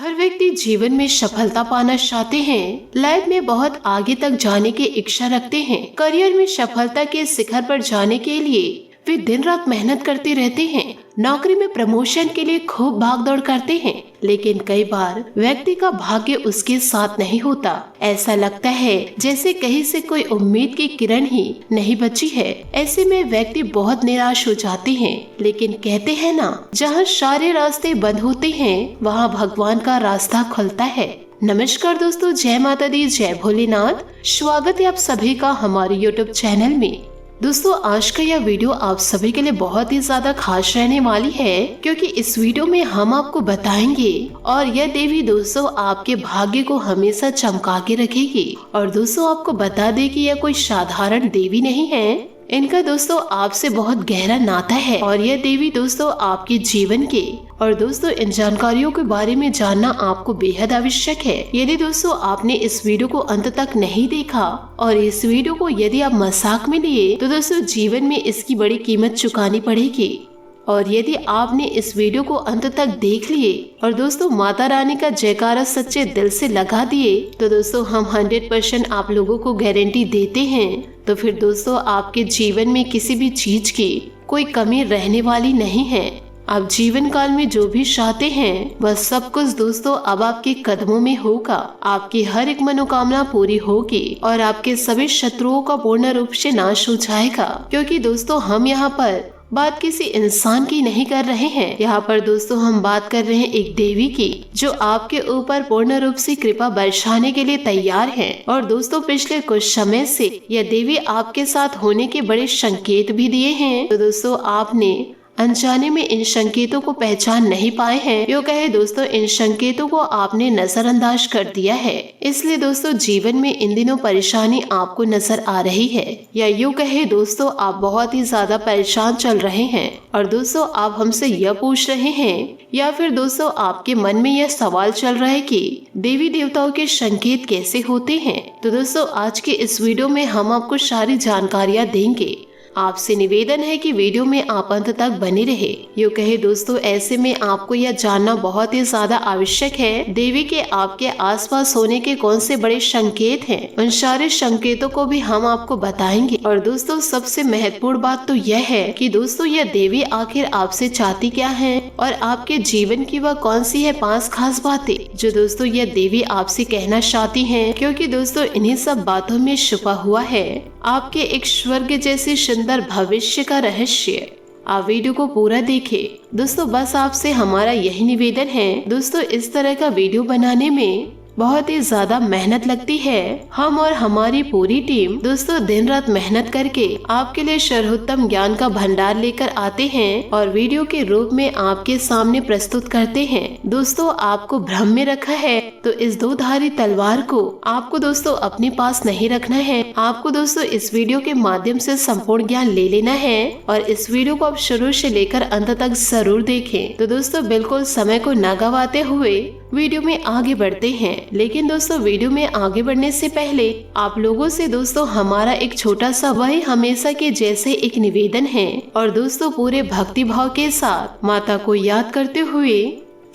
हर व्यक्ति जीवन में सफलता पाना चाहते हैं, लाइफ में बहुत आगे तक जाने की इच्छा रखते हैं। करियर में सफलता के शिखर पर जाने के लिए वे दिन रात मेहनत करते रहते हैं। नौकरी में प्रमोशन के लिए खूब भाग दौड़ करते हैं, लेकिन कई बार व्यक्ति का भाग्य उसके साथ नहीं होता। ऐसा लगता है जैसे कहीं से कोई उम्मीद की किरण ही नहीं बची है। ऐसे में व्यक्ति बहुत निराश हो जाते हैं, लेकिन कहते हैं ना, जहाँ सारे रास्ते बंद होते हैं वहाँ भगवान का रास्ता खुलता है। नमस्कार दोस्तों, जय माता दी, जय भोलेनाथ। स्वागत है आप सभी का हमारे यूट्यूब चैनल में। दोस्तों, आज का यह वीडियो आप सभी के लिए बहुत ही ज्यादा खास रहने वाली है, क्योंकि इस वीडियो में हम आपको बताएंगे और यह देवी दोस्तों आपके भाग्य को हमेशा चमका के रखेगी। और दोस्तों, आपको बता दें कि यह कोई साधारण देवी नहीं है। इनका दोस्तों आपसे बहुत गहरा नाता है और यह देवी दोस्तों आपके जीवन के और दोस्तों इन जानकारियों के बारे में जानना आपको बेहद आवश्यक है। यदि दोस्तों आपने इस वीडियो को अंत तक नहीं देखा और इस वीडियो को यदि आप मजाक में लिए तो दोस्तों जीवन में इसकी बड़ी कीमत चुकानी पड़ेगी। और यदि आपने इस वीडियो को अंत तक देख लिए और दोस्तों माता रानी का जयकारा सच्चे दिल से लगा दिए तो दोस्तों हम 100% आप लोगों को गारंटी देते हैं, तो फिर दोस्तों आपके जीवन में किसी भी चीज की कोई कमी रहने वाली नहीं है। आप जीवन काल में जो भी चाहते हैं वह सब कुछ दोस्तों अब आपके कदमों में होगा। आपकी हर एक मनोकामना पूरी होगी और आपके सभी शत्रुओं का पूर्ण रूप से नाश हो जाएगा। क्योंकि दोस्तों हम यहाँ पर बात किसी इंसान की नहीं कर रहे हैं, यहाँ पर दोस्तों हम बात कर रहे हैं एक देवी की, जो आपके ऊपर पूर्ण रूप से कृपा बरसाने के लिए तैयार है। और दोस्तों पिछले कुछ समय से यह देवी आपके साथ होने के बड़े संकेत भी दिए हैं, तो दोस्तों आपने अनजाने में इन संकेतों को पहचान नहीं पाए हैं। यूँ कहे दोस्तों इन संकेतों को आपने नजरअंदाज कर दिया है, इसलिए दोस्तों जीवन में इन दिनों परेशानी आपको नजर आ रही है। या यूँ कहे दोस्तों आप बहुत ही ज्यादा परेशान चल रहे हैं और दोस्तों आप हमसे यह पूछ रहे हैं या फिर दोस्तों आपके मन में यह सवाल चल रहा है कि देवी देवताओं के संकेत कैसे होते हैं। तो दोस्तों आज के इस वीडियो में हम आपको सारी जानकारियाँ देंगे। आपसे निवेदन है कि वीडियो में आप अंत तक बने रहे। यूँ कहे दोस्तों ऐसे में आपको यह जानना बहुत ही ज्यादा आवश्यक है, देवी के आपके आसपास होने के कौन से बड़े संकेत हैं। उन सारे संकेतों को भी हम आपको बताएंगे। और दोस्तों सबसे महत्वपूर्ण बात तो यह है कि दोस्तों यह देवी आखिर आपसे चाहती क्या है और आपके जीवन की वह कौन सी है 5 खास बातें जो दोस्तों यह देवी आपसे कहना चाहती है। क्योंकि दोस्तों इन्हीं सब बातों में छुपा हुआ है आपके एक स्वर्ग जैसे सुंदर भविष्य का रहस्य। आप वीडियो को पूरा देखें। दोस्तों बस आपसे हमारा यही निवेदन है। दोस्तों इस तरह का वीडियो बनाने में बहुत ही ज्यादा मेहनत लगती है। हम और हमारी पूरी टीम दोस्तों दिन रात मेहनत करके आपके लिए सर्वोत्तम ज्ञान का भंडार लेकर आते हैं और वीडियो के रूप में आपके सामने प्रस्तुत करते हैं। दोस्तों आपको भ्रम में रखा है तो इस 2-धारी तलवार को आपको दोस्तों अपने पास नहीं रखना है। आपको दोस्तों इस वीडियो के माध्यम से संपूर्ण ज्ञान ले लेना है और इस वीडियो को आप शुरू से लेकर अंत तक जरूर देखें। तो दोस्तों बिल्कुल समय को न गवाते हुए वीडियो में आगे बढ़ते हैं। लेकिन दोस्तों वीडियो में आगे बढ़ने से पहले आप लोगों से दोस्तों हमारा एक छोटा सा वही हमेशा के जैसे एक निवेदन है। और दोस्तों पूरे भक्ति भाव के साथ माता को याद करते हुए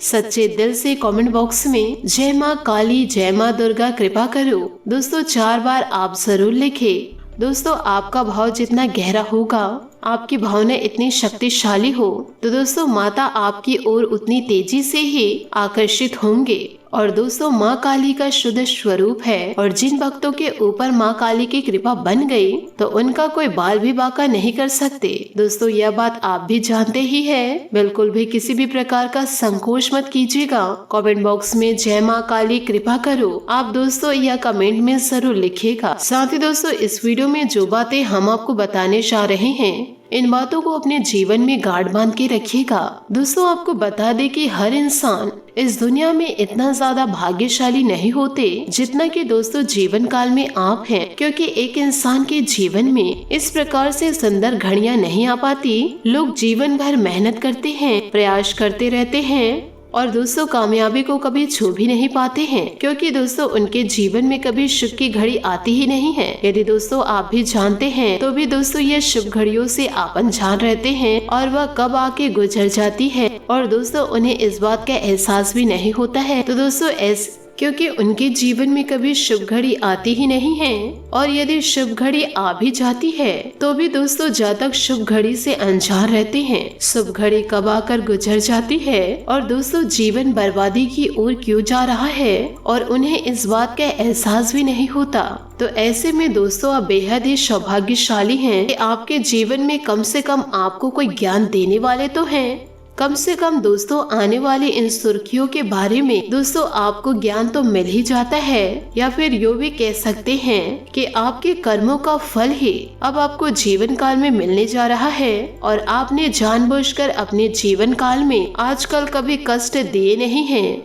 सच्चे दिल से कमेंट बॉक्स में जय माँ काली, जय माँ दुर्गा कृपा करो दोस्तों 4 बार आप जरूर लिखें। दोस्तों आपका भाव जितना गहरा होगा, आपकी भावना इतनी शक्तिशाली हो तो दोस्तों माता आपकी ओर उतनी तेजी से ही आकर्षित होंगे। और दोस्तों माँ काली का शुद्ध स्वरूप है और जिन भक्तों के ऊपर माँ काली की कृपा बन गई तो उनका कोई बाल भी बांका नहीं कर सकते। दोस्तों यह बात आप भी जानते ही है। बिल्कुल भी किसी भी प्रकार का संकोच मत कीजिएगा। कमेंट बॉक्स में जय माँ काली कृपा करो आप दोस्तों यह कमेंट में जरूर लिखिएगा। साथ ही दोस्तों इस वीडियो में जो बातें हम आपको बताने जा रहे हैं इन बातों को अपने जीवन में गांठ बांध के रखिएगा। दोस्तों आपको बता दे कि हर इंसान इस दुनिया में इतना ज्यादा भाग्यशाली नहीं होते जितना कि दोस्तों जीवन काल में आप हैं। क्योंकि एक इंसान के जीवन में इस प्रकार से सुंदर घड़ियां नहीं आ पाती। लोग जीवन भर मेहनत करते हैं, प्रयास करते रहते हैं और दोस्तों कामयाबी को कभी छू भी नहीं पाते हैं। क्योंकि दोस्तों उनके जीवन में कभी सुख की घड़ी आती ही नहीं है। यदि दोस्तों आप भी जानते हैं तो भी दोस्तों ये शुभ घड़ियों से आप अनजान रहते हैं और वह कब आके गुजर जाती है और दोस्तों उन्हें इस बात का एहसास भी नहीं होता है। तो दोस्तों क्योंकि उनके जीवन में कभी शुभ घड़ी आती ही नहीं है, और यदि शुभ घड़ी आ भी जाती है तो भी दोस्तों जब तक शुभ घड़ी से अनजान रहते हैं, शुभ घड़ी कब आकर गुजर जाती है और दोस्तों जीवन बर्बादी की ओर क्यों जा रहा है और उन्हें इस बात का एहसास भी नहीं होता। तो ऐसे में दोस्तों आप बेहद ही सौभाग्यशाली हैं कि आपके जीवन में कम से कम आपको कोई ज्ञान देने वाले तो हैं। कम से कम दोस्तों आने वाली इन सुर्खियों के बारे में दोस्तों आपको ज्ञान तो मिल ही जाता है, या फिर यूँ भी कह सकते हैं कि आपके कर्मों का फल ही अब आपको जीवन काल में मिलने जा रहा है, और आपने जानबूझकर अपने जीवन काल में आजकल कभी कष्ट दिए नहीं हैं।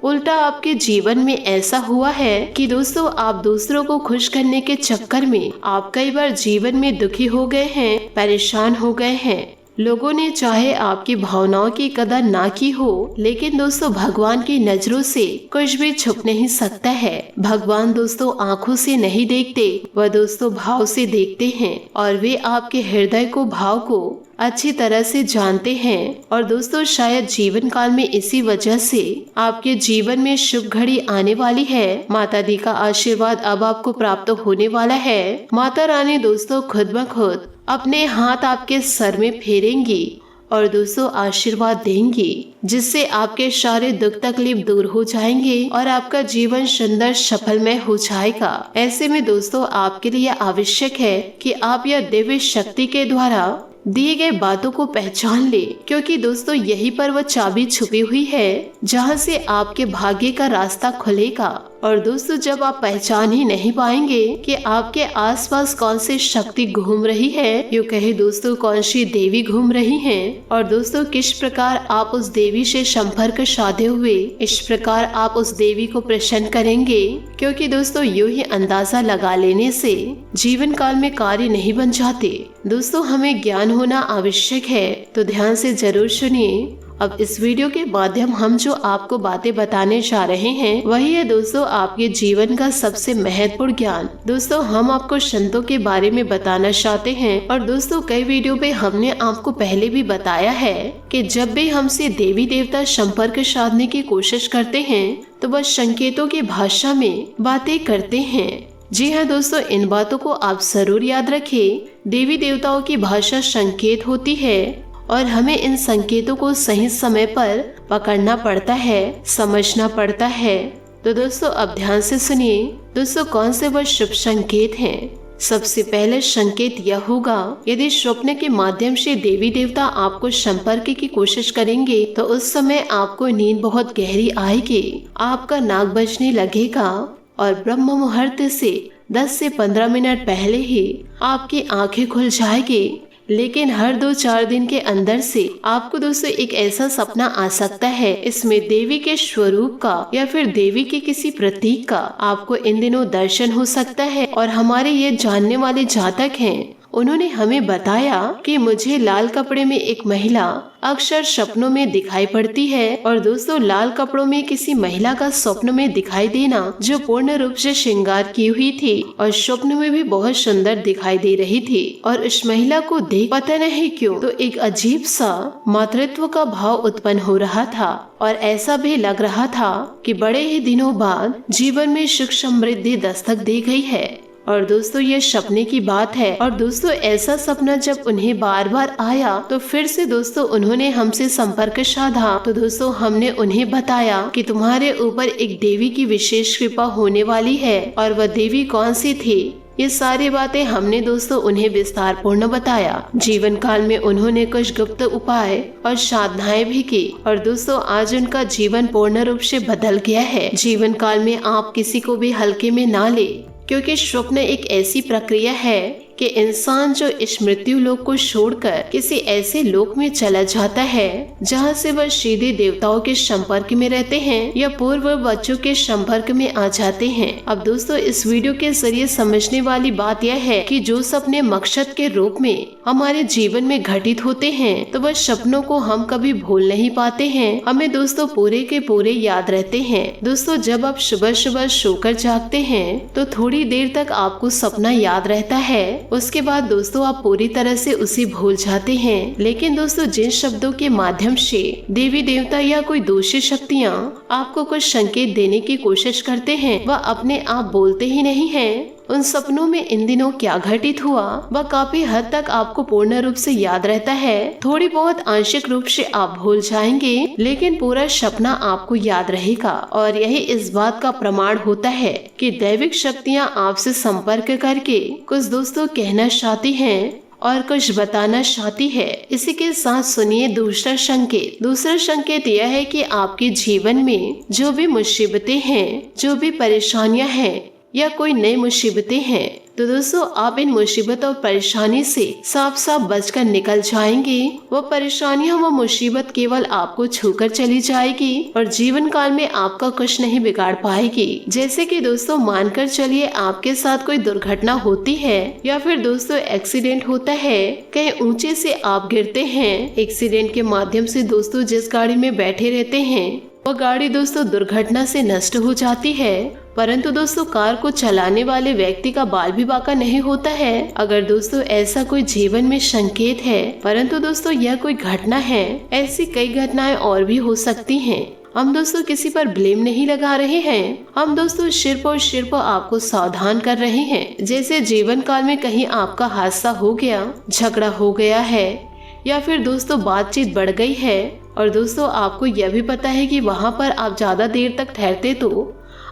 उल्टा आपके जीवन में ऐसा हुआ है कि दोस्तों आप दूसरों को खुश करने के चक्कर में आप कई बार जीवन में दुखी हो गए हैं, परेशान हो गए हैं। लोगों ने चाहे आपकी भावनाओं की कदर ना की हो, लेकिन दोस्तों भगवान की नजरों से कुछ भी छुप नहीं सकता है। भगवान दोस्तों आंखों से नहीं देखते, वह दोस्तों भाव से देखते हैं, और वे आपके हृदय को भाव को अच्छी तरह से जानते हैं। और दोस्तों शायद जीवन काल में इसी वजह से आपके जीवन में शुभ घड़ी आने वाली है। माता दी का आशीर्वाद अब आपको प्राप्त होने वाला है। माता रानी दोस्तों खुद ब खुद अपने हाथ आपके सर में फेरेंगी और दोस्तों आशीर्वाद देंगी, जिससे आपके सारे दुख तकलीफ दूर हो जाएंगे और आपका जीवन सुंदर सफलमय हो जाएगा। ऐसे में दोस्तों आपके लिए आवश्यक है कि आप यह दिव्य शक्ति के द्वारा दिए गए बातों को पहचान ले, क्योंकि दोस्तों यही पर वह चाबी छुपी हुई है जहां से आपके भाग्य का रास्ता खुलेगा। और दोस्तों जब आप पहचान ही नहीं पाएंगे कि आपके आसपास कौन सी शक्ति घूम रही है, यूँ कहे दोस्तों कौन सी देवी घूम रही हैं, और दोस्तों किस प्रकार आप उस देवी से संपर्क साधे हुए इस प्रकार आप उस देवी को प्रसन्न करेंगे, क्योंकि दोस्तों यूँ ही अंदाजा लगा लेने से जीवन काल में कार्य नहीं बन जाते। दोस्तों हमें ज्ञान होना आवश्यक है, तो ध्यान से जरूर सुनिए। अब इस वीडियो के माध्यम हम जो आपको बातें बताने जा रहे हैं वही है दोस्तों आपके जीवन का सबसे महत्वपूर्ण ज्ञान। दोस्तों हम आपको संतों के बारे में बताना चाहते हैं, और दोस्तों कई वीडियो पे हमने आपको पहले भी बताया है कि जब भी हमसे देवी देवता संपर्क साधने की कोशिश करते हैं तो वह संकेतों की भाषा में बातें करते हैं। जी हाँ दोस्तों, इन बातों को आप जरूर याद रखें। देवी देवताओं की भाषा संकेत होती है और हमें इन संकेतों को सही समय पर पकड़ना पड़ता है, समझना पड़ता है। तो दोस्तों अब ध्यान से सुनिए दोस्तों कौन से वह शुभ संकेत हैं। सबसे पहले संकेत यह होगा, यदि स्वप्न के माध्यम से देवी देवता आपको संपर्क की कोशिश करेंगे तो उस समय आपको नींद बहुत गहरी आएगी, आपका नाक बजने लगेगा और ब्रह्म मुहूर्त से 10 से 15 मिनट पहले ही आपकी आंखें खुल जाएगी। लेकिन हर 2-4 दिन के अंदर से आपको दोस्तों एक ऐसा सपना आ सकता है, इसमें देवी के स्वरूप का या फिर देवी के किसी प्रतीक का आपको इन दिनों दर्शन हो सकता है। और हमारे ये जानने वाले जातक हैं, उन्होंने हमें बताया कि मुझे लाल कपड़े में एक महिला अक्सर सपनों में दिखाई पड़ती है। और दोस्तों लाल कपड़ों में किसी महिला का स्वप्न में दिखाई देना जो पूर्ण रूप से श्रृंगार की हुई थी और स्वप्न में भी बहुत सुंदर दिखाई दे रही थी, और उस महिला को देख पता नहीं क्यों तो एक अजीब सा मातृत्व का भाव उत्पन्न हो रहा था, और ऐसा भी लग रहा था कि बड़े ही दिनों बाद जीवन में सुख समृद्धि दस्तक दे गई है। और दोस्तों ये सपने की बात है, और दोस्तों ऐसा सपना जब उन्हें बार बार आया तो फिर से दोस्तों उन्होंने हमसे संपर्क साधा। तो दोस्तों हमने उन्हें बताया कि तुम्हारे ऊपर एक देवी की विशेष कृपा होने वाली है, और वह देवी कौन सी थी, ये सारी बातें हमने दोस्तों उन्हें विस्तार पूर्ण बताया। जीवन काल में उन्होंने कुछ गुप्त उपाय और साधनाएं भी की, और दोस्तों आज उनका जीवन पूर्ण रूप से बदल गया है। जीवन काल में आप किसी को भी हल्के में ना ले, क्योंकि स्वप्न एक ऐसी प्रक्रिया है कि इंसान जो इस मृत्यु लोक को छोड़कर किसी ऐसे लोक में चला जाता है जहां से वह सीधे देवताओं के संपर्क में रहते हैं या पूर्व बच्चों के संपर्क में आ जाते हैं। अब दोस्तों इस वीडियो के जरिए समझने वाली बात यह है कि जो सपने मकसद के रूप में हमारे जीवन में घटित होते हैं तो वह सपनों को हम कभी भूल नहीं पाते हैं, हमें दोस्तों पूरे के पूरे याद रहते हैं। दोस्तों जब आप सुबह सुबह सोकर जागते हैं तो थोड़ी देर तक आपको सपना याद रहता है, उसके बाद दोस्तों आप पूरी तरह से उसे भूल जाते हैं। लेकिन दोस्तों जिन शब्दों के माध्यम से देवी देवता या कोई दूसरी शक्तियाँ आपको कुछ संकेत देने की कोशिश करते हैं वह अपने आप बोलते ही नहीं है। उन सपनों में इन दिनों क्या घटित हुआ वह काफी हद तक आपको पूर्ण रूप से याद रहता है। थोड़ी बहुत आंशिक रूप से आप भूल जाएंगे लेकिन पूरा सपना आपको याद रहेगा। और यही इस बात का प्रमाण होता है कि दैविक शक्तियाँ आपसे संपर्क करके कुछ दोस्तों कहना चाहती हैं और कुछ बताना चाहती है। इसी के साथ सुनिए दूसरा संकेत। दूसरा संकेत यह है कि आपके जीवन में जो भी मुसीबतें हैं, जो भी परेशानियां हैं या कोई नई मुसीबतें हैं, तो दोस्तों आप इन मुसीबत और परेशानी से साफ साफ बचकर निकल जाएंगे। वो परेशानियां वो मुसीबत केवल आपको छूकर चली जाएगी और जीवन काल में आपका कुछ नहीं बिगाड़ पाएगी। जैसे कि दोस्तों मानकर चलिए आपके साथ कोई दुर्घटना होती है या फिर दोस्तों एक्सीडेंट होता है, कहीं ऊंचे से आप गिरते हैं। एक्सीडेंट के माध्यम से दोस्तों जिस गाड़ी में बैठे रहते हैं वो गाड़ी दोस्तों दुर्घटना से नष्ट हो जाती है, परंतु दोस्तों कार को चलाने वाले व्यक्ति का बाल भी बाका नहीं होता है। अगर दोस्तों ऐसा कोई जीवन में संकेत है, परंतु दोस्तों यह कोई घटना है, ऐसी कई घटनाएं और भी हो सकती हैं। हम दोस्तों किसी पर ब्लेम नहीं लगा रहे हैं, हम दोस्तों सिर्फ आपको सावधान कर रहे हैं। जैसे जीवन काल में कहीं आपका हादसा हो गया, झगड़ा हो गया है या फिर दोस्तों बातचीत बढ़ गई है और दोस्तों आपको यह भी पता है कि वहाँ पर आप ज्यादा देर तक ठहरते तो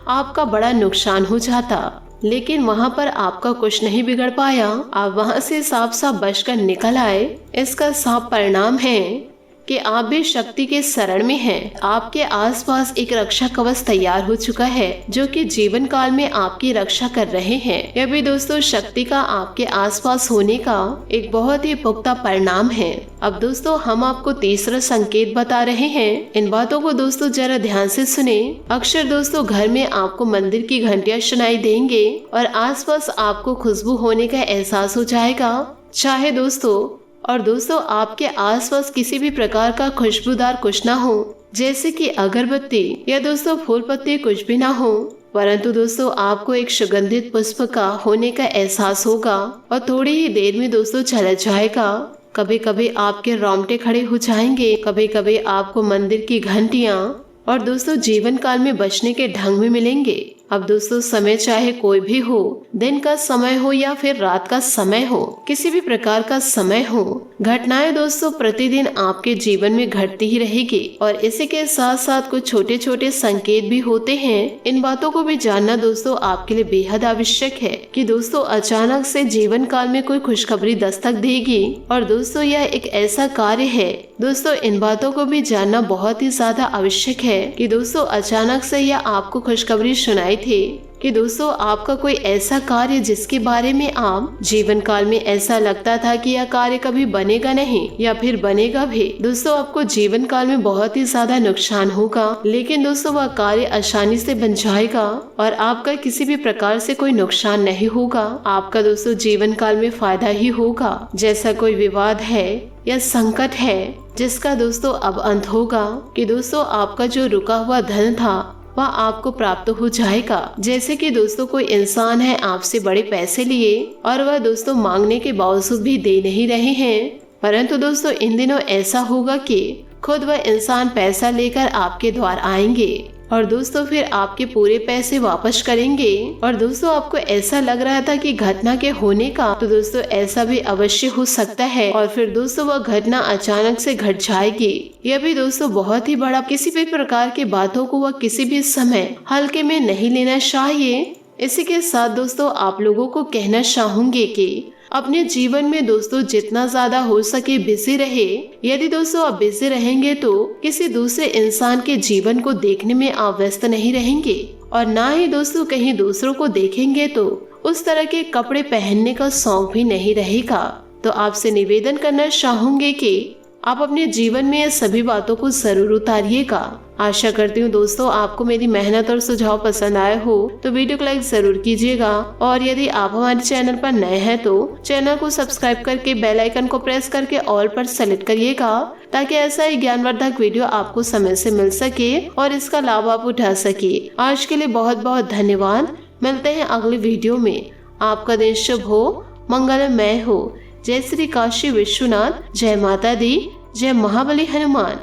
आपका बड़ा नुकसान हो जाता, लेकिन वहाँ पर आपका कुछ नहीं बिगड़ पाया। आप वहाँ से साफ साफ बचकर निकल आए। इसका साफ परिणाम है कि आप भी शक्ति के शरण में हैं। आपके आसपास एक रक्षा कवच तैयार हो चुका है जो कि जीवन काल में आपकी रक्षा कर रहे हैं। यह भी दोस्तों शक्ति का आपके आसपास होने का एक बहुत ही पुख्ता परिणाम है। अब दोस्तों हम आपको तीसरा संकेत बता रहे हैं। इन बातों को दोस्तों जरा ध्यान से सुने। अक्सर दोस्तों घर में आपको मंदिर की घंटियां सुनाई देंगे और आसपास आपको खुशबू होने का एहसास हो जाएगा। चाहे दोस्तों आपके आसपास किसी भी प्रकार का खुशबूदार कुछ ना हो, जैसे कि अगरबत्ती या दोस्तों फूल पत्ती कुछ भी ना हो, परंतु दोस्तों आपको एक सुगंधित पुष्प का होने का एहसास होगा और थोड़ी ही देर में दोस्तों चला जाएगा। कभी कभी आपके रोंगटे खड़े हो जाएंगे, कभी कभी आपको मंदिर की घंटियां और दोस्तों जीवन काल में बचने के ढंग में मिलेंगे। अब दोस्तों समय चाहे कोई भी हो, दिन का समय हो या फिर रात का समय हो, किसी भी प्रकार का समय हो, घटनाएं दोस्तों प्रतिदिन आपके जीवन में घटती ही रहेगी। और इसी के साथ साथ कुछ छोटे छोटे संकेत भी होते हैं। इन बातों को भी जानना दोस्तों आपके लिए बेहद आवश्यक है कि दोस्तों अचानक से जीवन काल में कोई खुशखबरी दस्तक देगी और दोस्तों यह एक ऐसा कार्य है। दोस्तों इन बातों को भी जानना बहुत ही ज्यादा आवश्यक है कि दोस्तों अचानक से यह आपको खुशखबरी सुनाई थे कि दोस्तों आपका कोई ऐसा कार्य जिसके बारे में आप जीवन काल में ऐसा लगता था कि यह कार्य कभी बनेगा नहीं या फिर बनेगा भी, दोस्तों आपको जीवन काल में बहुत ही ज्यादा नुकसान होगा, लेकिन दोस्तों वह कार्य आसानी से बन जाएगा और आपका किसी भी प्रकार से कोई नुकसान नहीं होगा। आपका दोस्तों जीवन काल में फायदा ही होगा। जैसा कोई विवाद है या संकट है जिसका दोस्तों अब अंत होगा कि दोस्तों आपका जो रुका हुआ धन था वह आपको प्राप्त हो जाएगा। जैसे कि दोस्तों कोई इंसान है आपसे बड़े पैसे लिए और वह दोस्तों मांगने के बावजूद भी दे नहीं रहे हैं, परंतु दोस्तों इन दिनों ऐसा होगा कि खुद वह इंसान पैसा लेकर आपके द्वार आएंगे और दोस्तों फिर आपके पूरे पैसे वापस करेंगे। और दोस्तों आपको ऐसा लग रहा था कि घटना के होने का, तो दोस्तों ऐसा भी अवश्य हो सकता है और फिर दोस्तों वह घटना अचानक से घट जाएगी। यह भी दोस्तों बहुत ही बड़ा, किसी भी प्रकार की बातों को वह किसी भी समय हल्के में नहीं लेना चाहिए। इसी के साथ दोस्तों आप लोगों को कहना चाहूंगी कि अपने जीवन में दोस्तों जितना ज्यादा हो सके बिजी रहे। यदि दोस्तों आप बिजी रहेंगे तो किसी दूसरे इंसान के जीवन को देखने में आप व्यस्त नहीं रहेंगे और ना ही दोस्तों कहीं दूसरों को देखेंगे तो उस तरह के कपड़े पहनने का शौक भी नहीं रहेगा। तो आपसे निवेदन करना चाहूंगी कि आप अपने जीवन में ये सभी बातों को जरूर उतारिएगा। आशा करती हूँ दोस्तों आपको मेरी मेहनत और सुझाव पसंद आए हो तो वीडियो को लाइक जरूर कीजिएगा और यदि आप हमारे चैनल पर नए हैं तो चैनल को सब्सक्राइब करके बेल आइकन को प्रेस करके ऑल पर सेलेक्ट करिएगा ताकि ऐसा ही ज्ञानवर्धक वीडियो आपको समय से मिल सके और इसका लाभ आप उठा सके। आज के लिए बहुत बहुत धन्यवाद। मिलते हैं अगले वीडियो में। आपका दिन शुभ हो। मंगलमय हो। जय श्री काशी विश्वनाथ, जय माता दी, जय महाबली हनुमान।